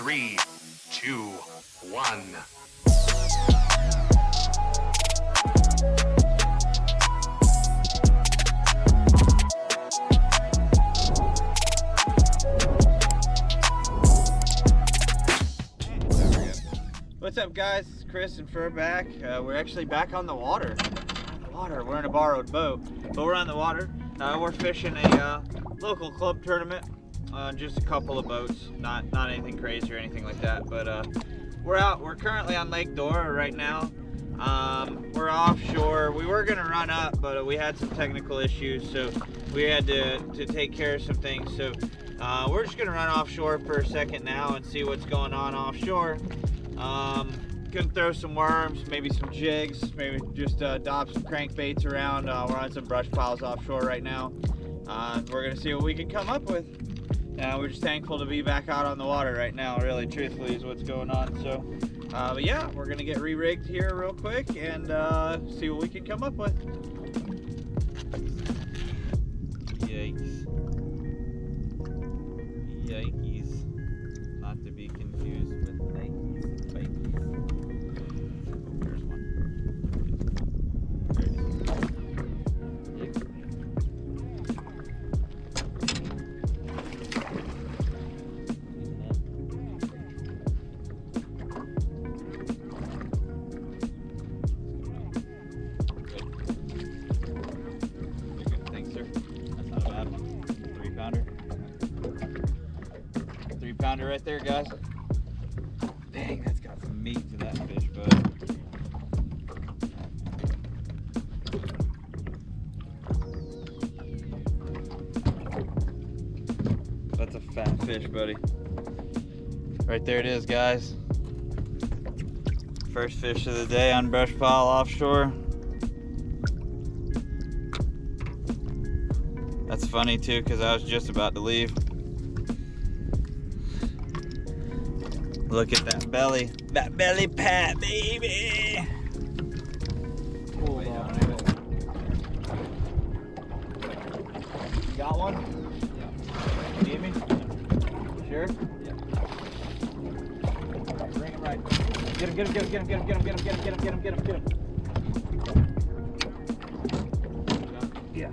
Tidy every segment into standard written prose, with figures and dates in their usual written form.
3, 2, 1. What's up, guys? It's Chris and Fur back. We're actually back on the water. We're in a borrowed boat, but we're on the water. We're fishing a local club tournament. Just a couple of boats, not anything crazy or anything like that. But we're out. We're currently on Lake Dora right now. We're offshore. We were gonna run up, but we had some technical issues, so we had to take care of some things. So we're just gonna run offshore for a second now and see what's going on offshore. Gonna throw some worms, maybe some jigs, maybe just dob some crankbaits around. We're on some brush piles offshore right now. We're gonna see what we can come up with. We're just thankful to be back out on the water right now, really, truthfully, is what's going on. So, but yeah, we're gonna get re-rigged here real quick and see what we can come up with. Yikes. Yikes. Not to be confused with Nikes and Bikeys. There's one. There it is. Thanks, sir. That's not a bad one. 3-pounder. 3-pounder right there, guys. Dang, that's got some meat to that fish, bud. That's a fat fish, buddy. Right there it is, guys. First fish of the day on brush pile offshore. That's funny too, because I was just about to leave. Look at that belly pat, baby. Hold on. You got one? Yeah. You need me? Sure? Yeah. Bring him right. Get him. Yeah.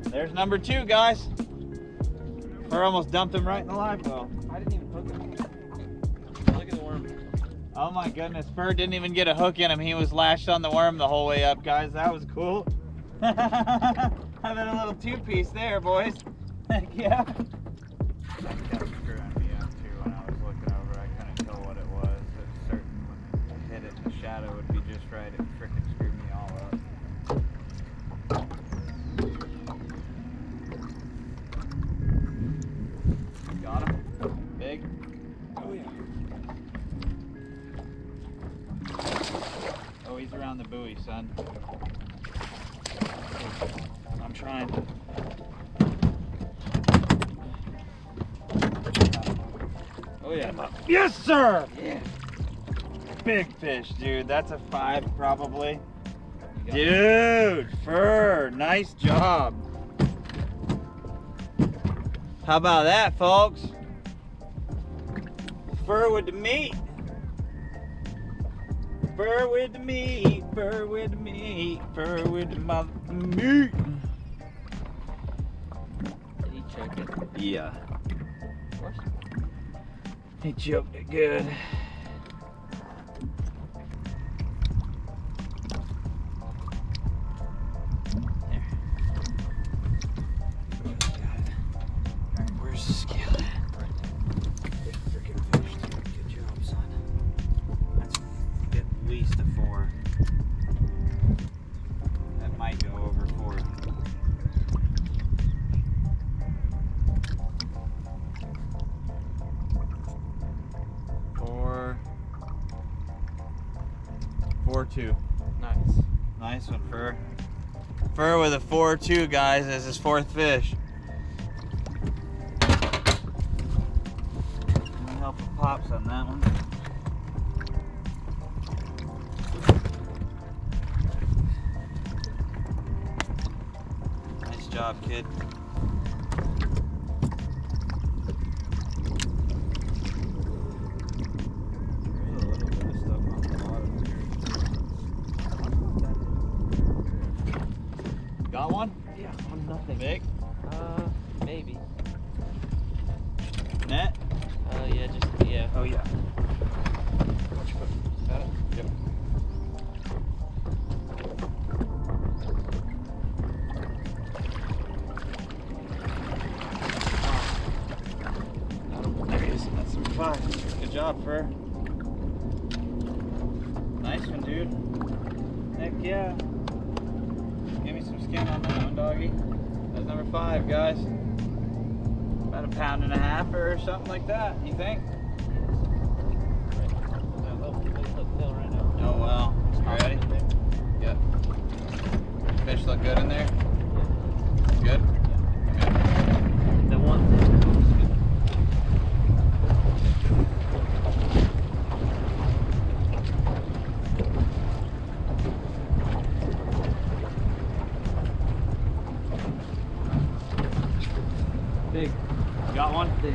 There's number 2, guys. Fur almost dumped him right in the live well. I didn't even hook him. Look at the worm. Oh my goodness, Fur didn't even get a hook in him. He was lashed on the worm the whole way up, guys. That was cool. Having a little 2-piece there, boys. Heck yeah. That kept screwing me up too when I was looking over. I couldn't tell what it was. It's certain when it hit it, the shadow would be just right. It freaking screwed me all up. Got him? Big? Oh yeah. Oh, he's around the buoy, son. I'm trying. Oh yeah. Yes, sir! Yeah. Big fish, dude. That's a 5 probably. Dude, Fur, nice job. How about that, folks? Fur with the meat. Fur with the meat. Fur with the meat. Fur with the mother meat. Did he choke it? Yeah. Of course. He choked it good. There. Alright, where's the scale at? Right there. Good freaking fish, dude. Good job, son. That's at least a 4. That might go over 4. Four 2. Nice. Nice one, Fur. Fur with a 4-2, guys, as his 4th fish. Help the pops on that one. Nice job, kid. Big? Maybe. Net? Yeah, just, yeah. Oh yeah. Got it? Yep. There he is. That's number 5. Good job, Fur. Nice one, dude. Heck yeah. Give me some skin on that one, doggy. That's number 5, guys. About 1.5 pounds or something like that, you think? Oh, wow. You ready? Yep. Fish look good in there? Good? Good. The one Big. You got one? Big.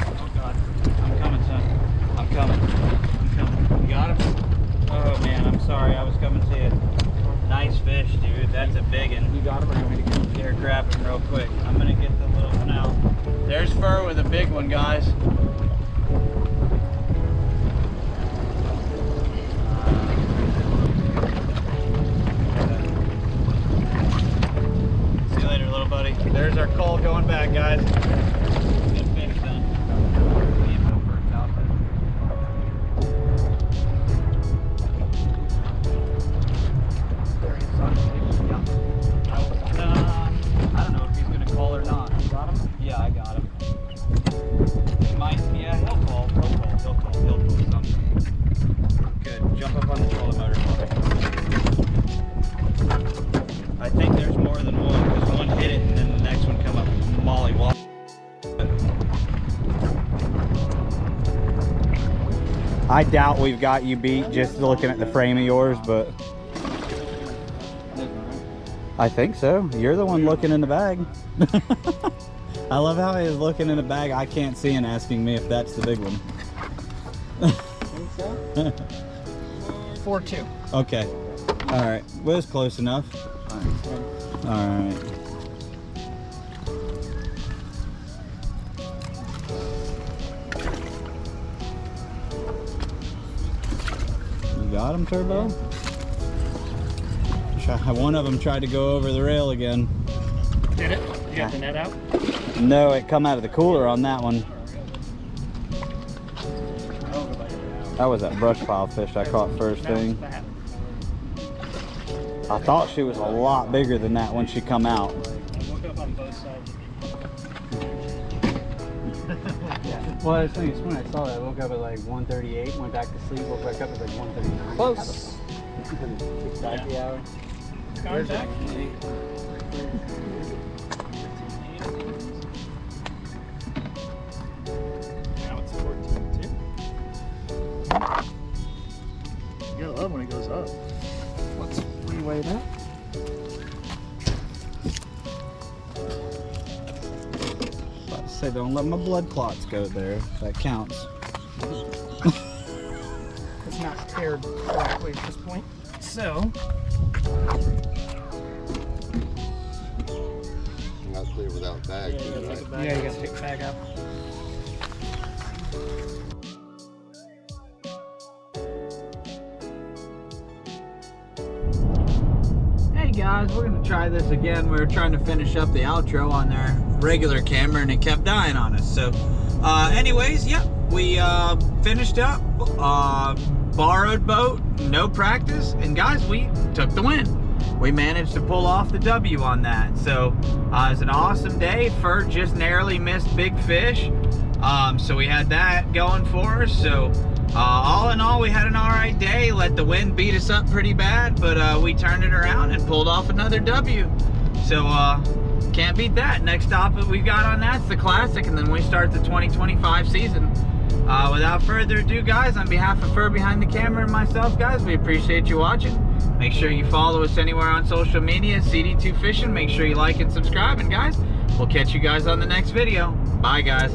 Oh God. I'm coming, son. I'm coming. I'm coming. You got him? Oh man, I'm sorry. I was coming to you. Nice fish, dude. That's a big one. You got him, or you want me to go? Here, grab him real quick. I'm gonna get the little one out. There's Fur with a big one, guys. See you later, little buddy. There's our call going back, guys. Good fish, son. I don't know if he's gonna call or not. You got him? Yeah, I got him. He might, yeah, he'll call. He'll call something. Good. Jump up on the trolling motor for me. I think there's more than one, because one hit it and then the next one come up mollywop. I doubt we've got you beat just looking at the frame of yours, but I think so. You're the one looking in the bag. I love how he's looking in the bag. I can't see and asking me if that's the big one. Think so? 4.2. Okay. All right. Well, it's close enough. All right. You got him, Turbo? One of them tried to go over the rail again. Did it? You got the net out? No, it come out of the cooler on that one. That was that brush pile fish I caught first thing. I thought she was a lot bigger than that when she come out. I woke up on both sides. Well, I was thinking, when I saw that, I woke up at like 1:38, went back to sleep, woke back up at like 1:39. Close. 6:30 the hour. Where's that? Now it's 14.2. You gotta love when it goes up. Let's reweigh that. About to say, don't let my blood clots go there. That counts. It's not paired correctly at this point. So, Not clear without bag. yeah, you gotta take the bag. Yeah, you gotta take the bag out. Hey guys, we're gonna try this again. We were trying to finish up the outro on their regular camera and it kept dying on us. So, anyways, yeah, we finished up. Borrowed boat, no practice, and guys, we took the win. We managed to pull off the W on that. So it was an awesome day. Fur just narrowly missed big fish. So we had that going for us. So all in all, we had an all right day. Let the wind beat us up pretty bad, but we turned it around and pulled off another W. So can't beat that. Next stop that we've got on that's the Classic, and then we start the 2025 season. Without further ado, guys, on behalf of Fur Behind the Camera and myself, guys, we appreciate you watching. Make sure you follow us anywhere on social media, CD2 Fishing. Make sure you like and subscribe, and guys, we'll catch you guys on the next video. Bye, guys.